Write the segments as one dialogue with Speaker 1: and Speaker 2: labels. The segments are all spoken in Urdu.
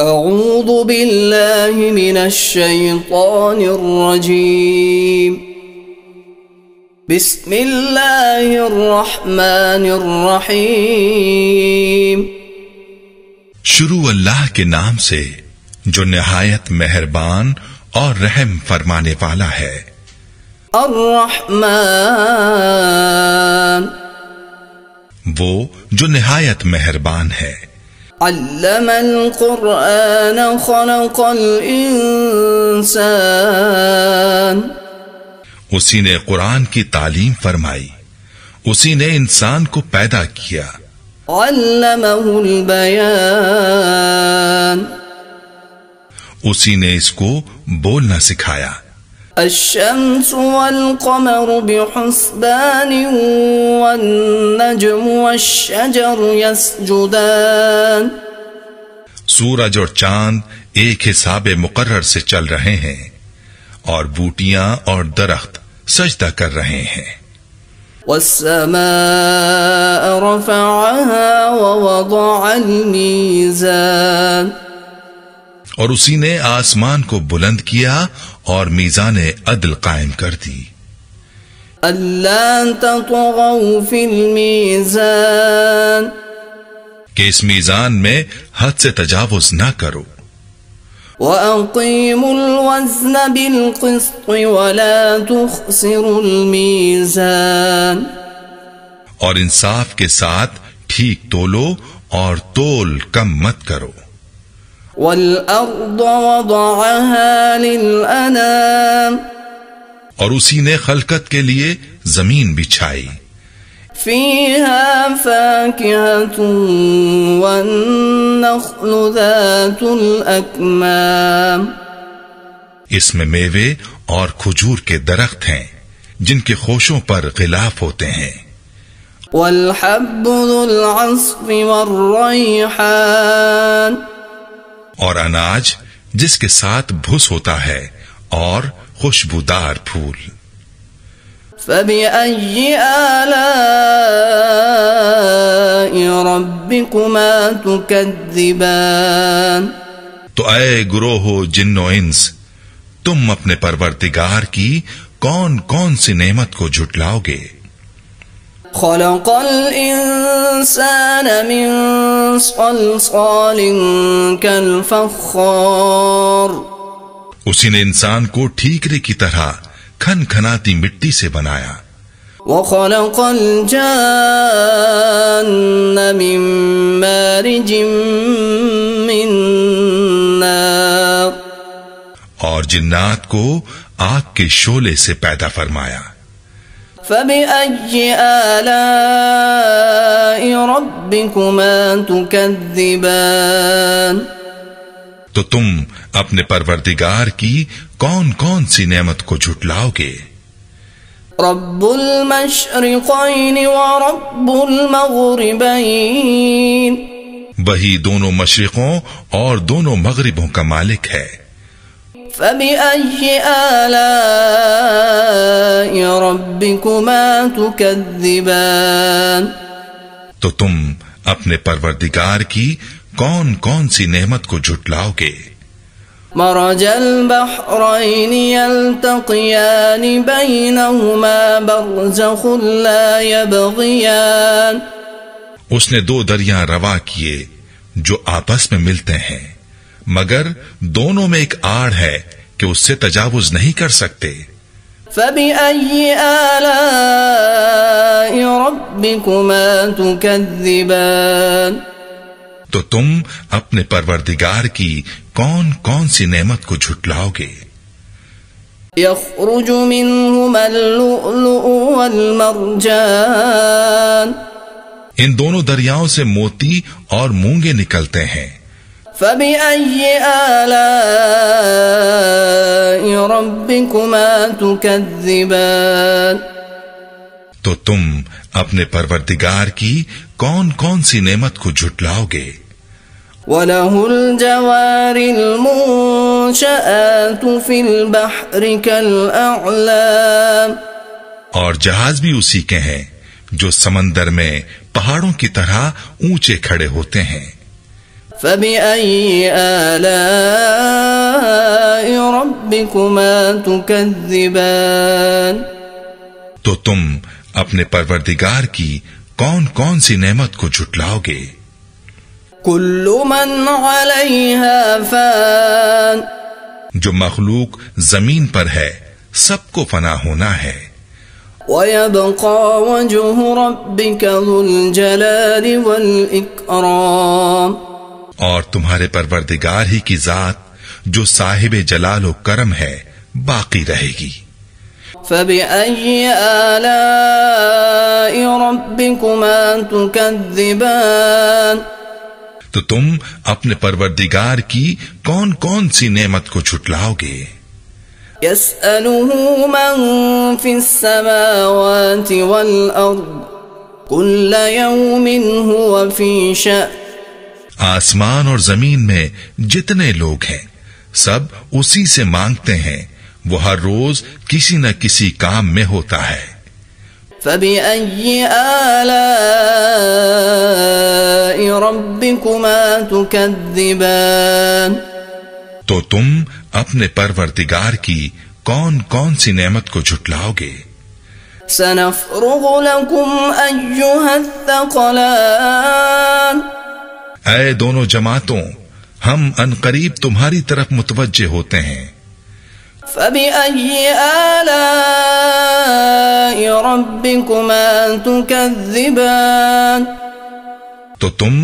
Speaker 1: اعوذ باللہ من الشیطان الرجیم بسم اللہ الرحمن الرحیم
Speaker 2: شروع اللہ کے نام سے جو نہایت مہربان اور رحم فرمانے والا ہے۔
Speaker 1: الرحمن
Speaker 2: وہ جو نہایت مہربان ہے۔
Speaker 1: علم القرآن خلق الانسان
Speaker 2: اسی نے قرآن کی تعلیم فرمائی، اسی نے انسان کو پیدا کیا۔
Speaker 1: علمہ البیان
Speaker 2: اسی نے اس کو بولنا سکھایا۔
Speaker 1: الشمس والقمر بحسبان والنجم والشجر يسجدان
Speaker 2: سورج اور چاند ایک حساب مقرر سے چل رہے ہیں اور بوٹیاں اور درخت سجدہ کر رہے ہیں۔
Speaker 1: والسماء رفعها ووضع الميزان
Speaker 2: اور اسی نے آسمان کو بلند کیا اور میزان عدل قائم کر دی۔
Speaker 1: الا تطغوا في الميزان
Speaker 2: کہ اس میزان میں حد سے تجاوز نہ کرو۔
Speaker 1: وَأَقِيمُوا الْوَزْنَ بِالْقِسْطِ وَلَا تُخْسِرُوا الْمِيزَانَ
Speaker 2: اور انصاف کے ساتھ ٹھیک تولو اور تول کم مت کرو۔
Speaker 1: وَالْأَرْضَ وَضَعَهَا لِلْأَنَامِ
Speaker 2: اور اسی نے خلقت کے لیے زمین بچھائی۔
Speaker 1: فِيهَا فَاكِهَةٌ وَالنَّخْلُ ذَاتُ الْأَكْمَامِ
Speaker 2: اس میں میوے اور کھجور کے درخت ہیں جن کے خوشوں پر غلاف ہوتے ہیں۔
Speaker 1: وَالْحَبُّ ذُو الْعَصْفِ وَالرَّيْحَانِ
Speaker 2: اور اناج جس کے ساتھ بھس ہوتا ہے اور خوشبودار پھول۔
Speaker 1: فَبِأَيِّ آلَاءِ رَبِّكُمَا تُكَذِّبَانِ
Speaker 2: تو اے گروہ جن و انس، تم اپنے پروردگار کی کون کون سی نعمت کو جھٹلاؤ گے؟
Speaker 1: خلق الانسان من صلصال كالفخار
Speaker 2: اسی نے انسان کو ٹھیکرے کی طرح کھن کھناتی مٹی سے بنایا۔
Speaker 1: وخلق الجان من مارج من نار
Speaker 2: اور جنات کو آگ کے شعلے سے پیدا فرمایا۔
Speaker 1: فَبِأَيِّ آلَاءِ رَبِّكُمَا تُكَذِّبَانِ
Speaker 2: تو تم اپنے پروردگار کی کون کون سی نعمت کو جھٹلاؤ گے؟
Speaker 1: رب المشرقین ورب المغربین
Speaker 2: وہی دونوں مشرقوں اور دونوں مغربوں کا مالک ہے۔
Speaker 1: فَبِأَيِّ آلَاءِ رَبِّكُمَا تُكَذِّبَانِ
Speaker 2: تو تم اپنے پروردگار کی کون کون سی نعمت کو جھٹلاؤ گے؟
Speaker 1: مرج البحرین یلتقیان بینہما برزخ لا یبغیان
Speaker 2: اس نے دو دریاں روا کیے جو آپس میں ملتے ہیں، مگر دونوں میں ایک آڑ ہے کہ اس سے تجاوز نہیں کر سکتے۔
Speaker 1: فَبِأَيِّ آلَاءِ رَبِّكُمَا تُكَذِّبَانِ
Speaker 2: تو تم اپنے پروردگار کی کون کون سی نعمت کو جھٹلاؤ گے؟
Speaker 1: يَخْرُجُ مِنْهُمَا اللُّؤْلُؤُ وَالْمَرْجَانُ
Speaker 2: ان دونوں دریاؤں سے موتی اور مونگے نکلتے ہیں۔
Speaker 1: فَبِأَيِّ آلَاءِ رَبِّكُمَا تُكَذِّبَانِ
Speaker 2: تو تم اپنے پروردگار کی کون کون سی نعمت کو جھٹلاؤ گے؟
Speaker 1: وَلَهُ الْجَوَارِ الْمُنشَآتُ فِي الْبَحْرِ كَالْأَعْلَامِ
Speaker 2: اور جہاز بھی اسی کے ہیں جو سمندر میں پہاڑوں کی طرح اونچے کھڑے ہوتے ہیں۔
Speaker 1: فبأي آلاء ربكما تكذبان
Speaker 2: تو تم اپنے پروردگار کی کون کون سی نعمت کو جھٹلاؤ گے؟
Speaker 1: كل من عليها فان
Speaker 2: جو مخلوق زمین پر ہے سب کو فنا ہونا ہے.
Speaker 1: ويبقى وجه ربك ذو الجلال والإكرام
Speaker 2: اور تمہارے پروردگار ہی کی ذات جو صاحب جلال و کرم ہے باقی رہے گی.
Speaker 1: فبأي آلاء ربكما تكذبان
Speaker 2: تو تم اپنے پروردگار کی کون کون سی نعمت کو جھٹلاؤ گے؟
Speaker 1: يسأله من في السماوات والأرض كل يوم هو في شأن
Speaker 2: آسمان اور زمین میں جتنے لوگ ہیں سب اسی سے مانگتے ہیں، وہ ہر روز کسی نہ کسی کام میں ہوتا ہے.
Speaker 1: فبأي آلاء ربكما تكذبان
Speaker 2: تو تم اپنے پروردگار کی کون کون سی نعمت کو جھٹلاؤ گے؟
Speaker 1: سنفرغ لكم أيها الثقلان
Speaker 2: اے دونوں جماعتوں، ہم عنقریب تمہاری طرف متوجہ ہوتے ہیں.
Speaker 1: فبأي آلاء ربكما تكذبان
Speaker 2: تو تم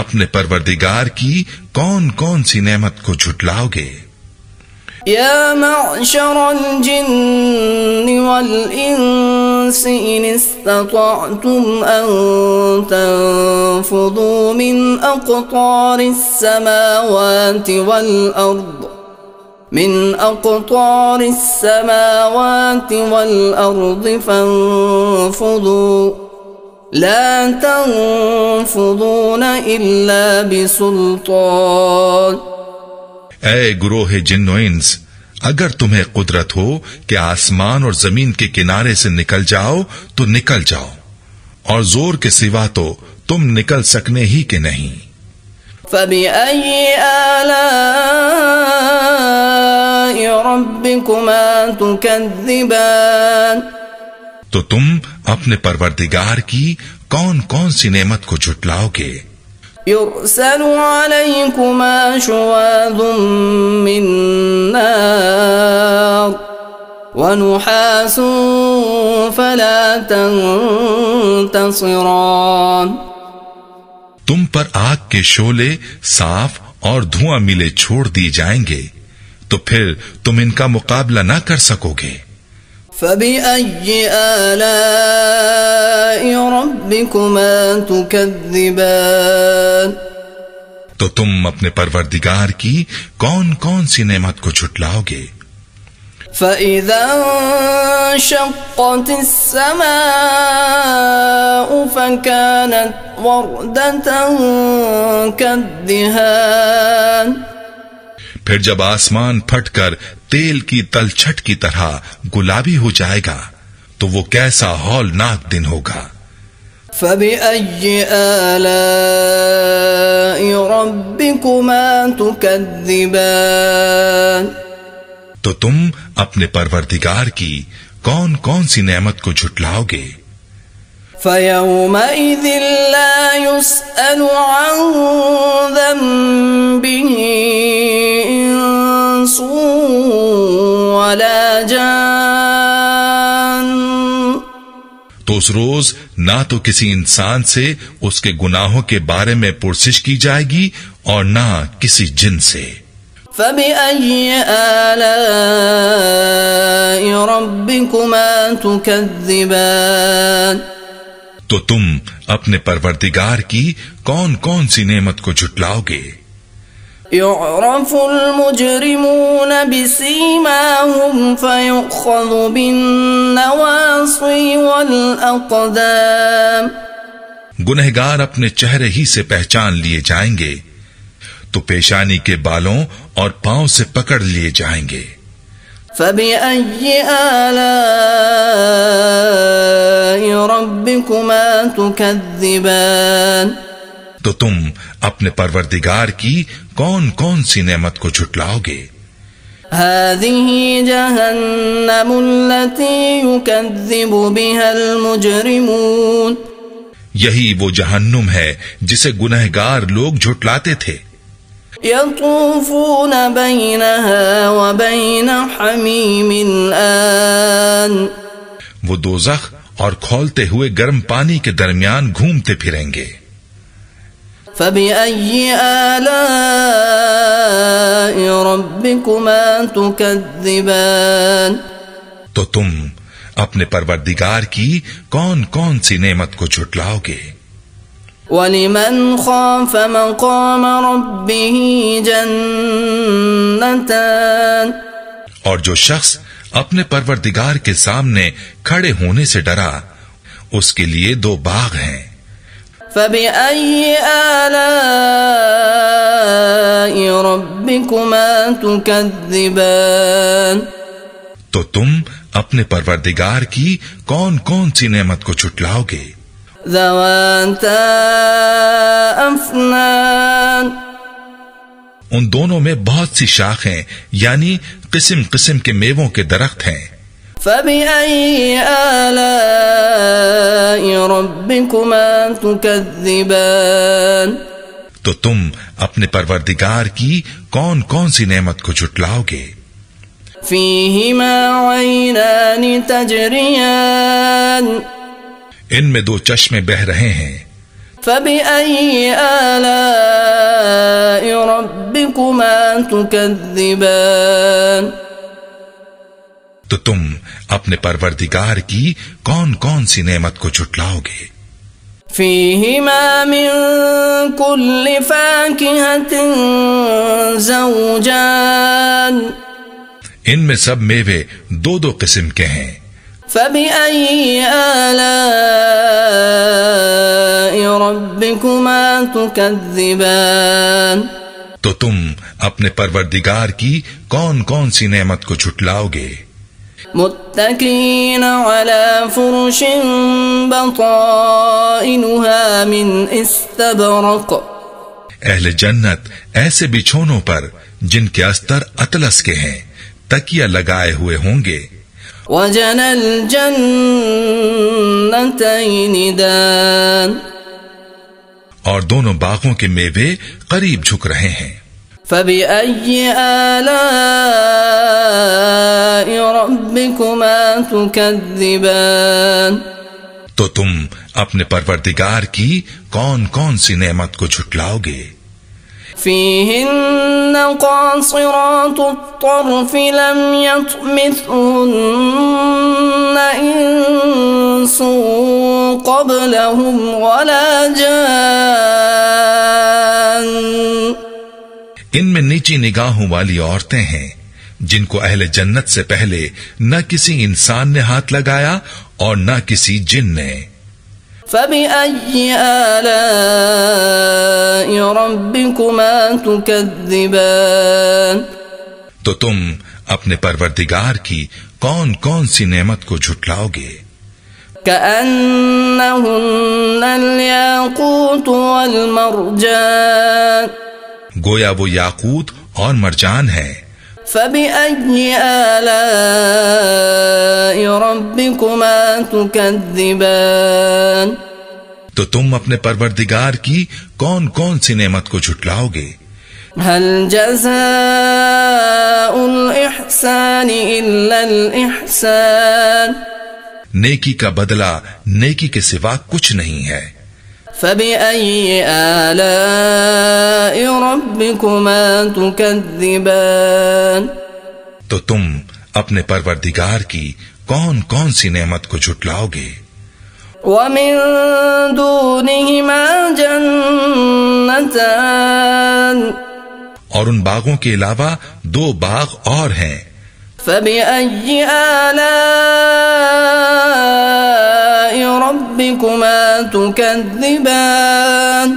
Speaker 2: اپنے پروردگار کی کون کون سی نعمت کو جھٹلاؤ گے؟
Speaker 1: يا معشر الجن والإنس إن استطعتم أن تنفذوا من أقطار السماوات والأرض فانفذوا لا تنفذون إلا بسلطان.
Speaker 2: اے گروہ جن و انس، اگر تمہیں قدرت ہو کہ آسمان اور زمین کے کنارے سے نکل جاؤ تو نکل جاؤ، اور زور کے سوا تو تم نکل سکنے ہی کے نہیں.
Speaker 1: فبأي آلاء ربكما تكذبان
Speaker 2: تو تم اپنے پروردگار کی کون کون سی نعمت کو جھٹلاؤ گے؟
Speaker 1: يرسل عليكما شواظ من نار ونحاس فلا تنتصران
Speaker 2: تم پر آگ کے شعلے صاف اور دھواں ملے چھوڑ دی جائیں گے تو پھر تم ان کا مقابلہ نہ کر سکو گے.
Speaker 1: فبأي آلاء ربكما تكذبان
Speaker 2: تو تم اپنے پروردگار کی کون کون سی نعمت کو جھٹلاؤ گے؟
Speaker 1: فإذا انشقت السماء فكانت وردة كالدهان
Speaker 2: پھر جب آسمان پھٹ کر تیل کی تلچھٹ کی طرح گلابی ہو جائے گا تو وہ کیسا ہولناک دن ہوگا.
Speaker 1: فبأي آلاء ربكما تكذبان
Speaker 2: تو تم اپنے پروردگار کی کون کون سی نعمت کو جھٹلاؤ گے؟
Speaker 1: فيومئذ لا يسأل عن ذنبه إنس ولا جان
Speaker 2: تو اس روز نہ تو کسی انسان سے اس کے گناہوں کے بارے میں پرسش کی جائے گی اور نہ کسی جن سے.
Speaker 1: فبأي آلاء ربكما تكذبان
Speaker 2: تو تم اپنے پروردگار کی کون کون سی نعمت کو جھٹلاؤ گے؟
Speaker 1: يعرف المجرمون بسيماهم فيؤخذ بالنواصي والأقدام
Speaker 2: گنہگار اپنے چہرے ہی سے پہچان لیے جائیں گے تو پیشانی کے بالوں اور پاؤں سے پکڑ لیے جائیں گے.
Speaker 1: فبأي آلاء ربكما تكذبان
Speaker 2: تو تم اپنے پروردگار کی کون کون سی نعمت کو جھٹلاؤ گے؟
Speaker 1: هذه جهنم التي يكذب بها المجرمون
Speaker 2: یہی وہ جہنم ہے جسے گنہگار لوگ جھٹلاتے تھے.
Speaker 1: يطوفون بينها وبين حميم آن
Speaker 2: وہ دوزخ اور کھولتے ہوئے گرم پانی کے درمیان گھومتے پھریں گے.
Speaker 1: فبأي آلاء ربكما تكذبان
Speaker 2: تو تم اپنے پروردگار کی کون کون سی نعمت کو جھٹلاؤ گے؟
Speaker 1: وَلِمَنْ خَافَ مَقَامَ رَبِّهِ جَنَّتَانِ
Speaker 2: اور جو شخص اپنے پروردگار کے سامنے کھڑے ہونے سے ڈرا اس کے لیے 2 باغ ہیں.
Speaker 1: فَبِأَيِّ آلَاءِ رَبِّكُمَا تُكَذِّبَانِ
Speaker 2: تو تم اپنے پروردگار کی کون کون سی نعمت کو جھٹلاؤ گے؟
Speaker 1: ذَوَاتَا أَفْنَانٍ
Speaker 2: ان دونوں میں بہت سی شاخیں یعنی قسم قسم کے میووں کے درخت ہیں.
Speaker 1: فَبِأَيِّ آلَاءِ رَبِّكُمَا تُكَذِّبَانِ
Speaker 2: تو تم اپنے پروردگار کی کون کون سی نعمت کو جھٹلاؤ گے؟
Speaker 1: فِيهِمَا عَيْنَانِ تَجْرِيَانِ
Speaker 2: ان میں 2 چشمے بہ رہے ہیں.
Speaker 1: فَبِأَيِّ آلَاءِ رَبِّكُمَا تُكَذِّبَانِ
Speaker 2: تو تم اپنے پروردگار کی کون کون سی نعمت کو جھٹلاؤ گے؟
Speaker 1: فِيهِمَا مِن كُلِّ فَاكِهَةٍ زَوْجَانِ
Speaker 2: ان میں سب میوے 2 قسم کے ہیں.
Speaker 1: فَبِأَيِّ آلَاءِ رَبِّكُمَا تُكَذِّبَانِ
Speaker 2: تو تم اپنے پروردگار کی کون کون سی نعمت کو جھٹلاؤ گے؟
Speaker 1: متكئين على فرش بطائنها من استبرق
Speaker 2: اہل جنت ایسے بچھونوں پر جن کے استر اطلس کے ہیں تکیہ لگائے ہوئے ہوں گے.
Speaker 1: وجنى الجنتين دان
Speaker 2: اور دونوں باغوں کے میوے قریب جھک رہے ہیں.
Speaker 1: فبأي آلاء ربكما تكذبان
Speaker 2: تو تم اپنے پروردگار کی کون کون سی نعمت کو جھٹلاؤ گے؟
Speaker 1: فيهن قاصرات الطرف لم يطمثهن إنس قبلهم ولا جان
Speaker 2: ان میں نیچی نگاہوں والی عورتیں ہیں جن کو اہل جنت سے پہلے نہ کسی انسان نے ہاتھ لگایا اور نہ کسی جن نے.
Speaker 1: فَبِأَيِّ آلَاءِ رَبِّكُمَا تُكَذِّبَانِ
Speaker 2: تو تم اپنے پروردگار کی کون کون سی نعمت کو جھٹلاؤ گے؟
Speaker 1: كَأَنَّهُنَّ الْيَاقُوتُ وَالْمَرْجَانُ
Speaker 2: گویا وہ یاقوت اور مرجان ہے.
Speaker 1: فَبِأَيِّ آلَاءِ رَبِّكُمَا تُكَذِّبَانِ
Speaker 2: تو تم اپنے پروردگار کی کون کون سی نعمت کو جھٹلاؤ گے؟
Speaker 1: هَلْ جَزَاءُ الْإِحْسَانِ إِلَّا الْإِحْسَانُ
Speaker 2: نیکی کا بدلہ نیکی کے سوا کچھ نہیں ہے.
Speaker 1: فَبِأَيِّ آلَاءِ رَبِّكُمَا تُكَذِّبَانِ
Speaker 2: تو تم اپنے پروردگار کی کون کون سی نعمت کو جھٹلاؤ گے؟
Speaker 1: وَمِن دُونِهِمَا جَنَّتَانِ
Speaker 2: اور ان باغوں کے علاوہ 2 باغ اور ہیں.
Speaker 1: فَبِأَيِّ آلَاءِ رَبِّكُمَا تُكَذِّبَانِ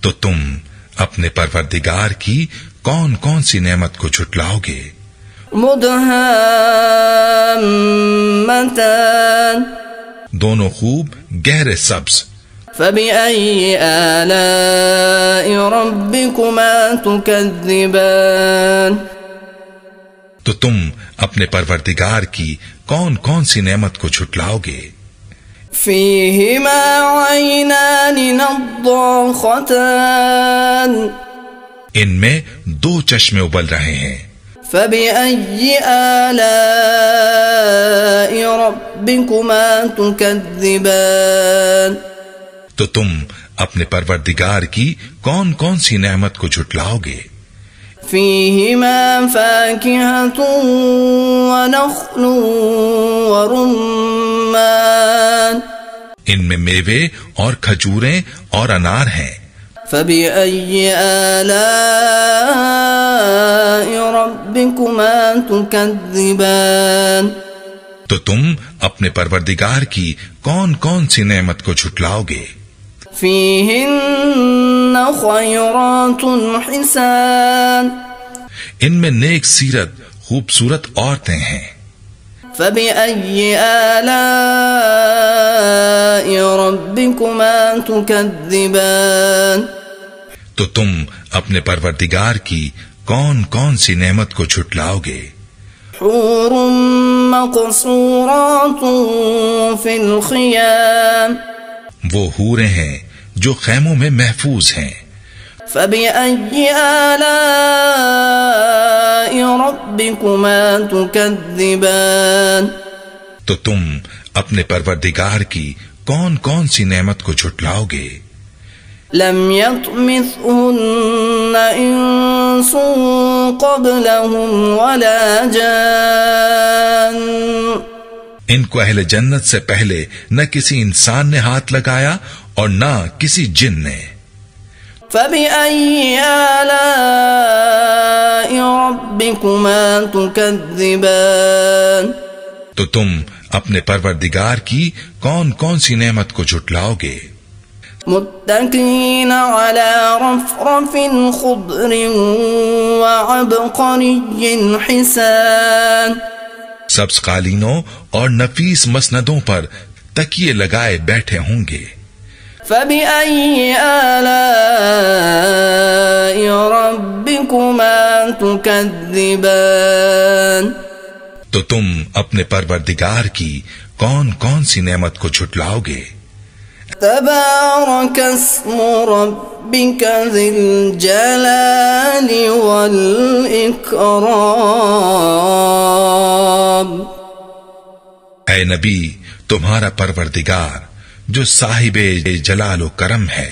Speaker 2: تو تم اپنے پروردگار کی کون کون سی نعمت کو جھٹلاؤ گے؟
Speaker 1: مُدْهَامَّتَانِ
Speaker 2: دونوں خوب گہرے سبز.
Speaker 1: فبأي آلاء ربكما تكذبان
Speaker 2: تو تم اپنے پروردگار کی کون کون سی نعمت کو جھٹلاؤ گے؟
Speaker 1: فيهما عينان نضاختان
Speaker 2: ان میں دو چشمے ابل رہے ہیں.
Speaker 1: فبأي آلاء ربكما تكذبان
Speaker 2: تو تم اپنے پروردگار کی کون کون سی نعمت کو جھٹلاؤ گے؟
Speaker 1: فيهما فاكهة ونخل ورمان
Speaker 2: ان میں میوے اور کھجوریں اور انار ہیں.
Speaker 1: فبأي آلاء ربكما تكذبان
Speaker 2: تو تم اپنے پروردگار کی کون کون سی نعمت کو جھٹلاؤ گے؟
Speaker 1: فيهن خيرات حسان
Speaker 2: ان میں نیک سیرت خوبصورت عورتیں ہیں.
Speaker 1: فبأي آلاء ربكما تكذبان
Speaker 2: تو تم اپنے پروردگار کی کون کون سی نعمت کو جھٹلاؤ گے؟
Speaker 1: حور مقصورات في الخيام
Speaker 2: وہ حوریں ہیں جو خیموں میں محفوظ ہیں.
Speaker 1: فبأي آلاء ربكما تكذبان
Speaker 2: تو تم اپنے پروردگار کی کون کون سی نعمت کو جھٹلاؤ گے؟
Speaker 1: لم يطمثهن انس قبلهم ولا جان
Speaker 2: ان کو اہل جنت سے پہلے نہ کسی انسان نے ہاتھ لگایا اور نہ کسی جن نے.
Speaker 1: فبأي آلاء ربكما تكذبان
Speaker 2: تو تم اپنے پروردگار کی کون کون سی نعمت کو جھٹلاؤ گے؟
Speaker 1: متكئين على رفرف خضر وعبقري حسان
Speaker 2: سبز قالینوں اور نفیس مسندوں پر تکیے لگائے بیٹھے ہوں گے.
Speaker 1: فبأي آلاء ربكما تكذبان
Speaker 2: تو تم اپنے پروردگار کی کون کون سی نعمت کو جھٹلاؤ گے؟
Speaker 1: تبارك اسم ربك ذي الجلال والإكرام
Speaker 2: اے نبی، تمہارا پروردگار جو صاحب جلال و کرم ہے،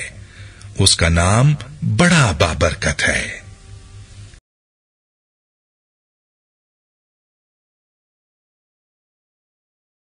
Speaker 2: اس کا نام بڑا بابرکت ہے.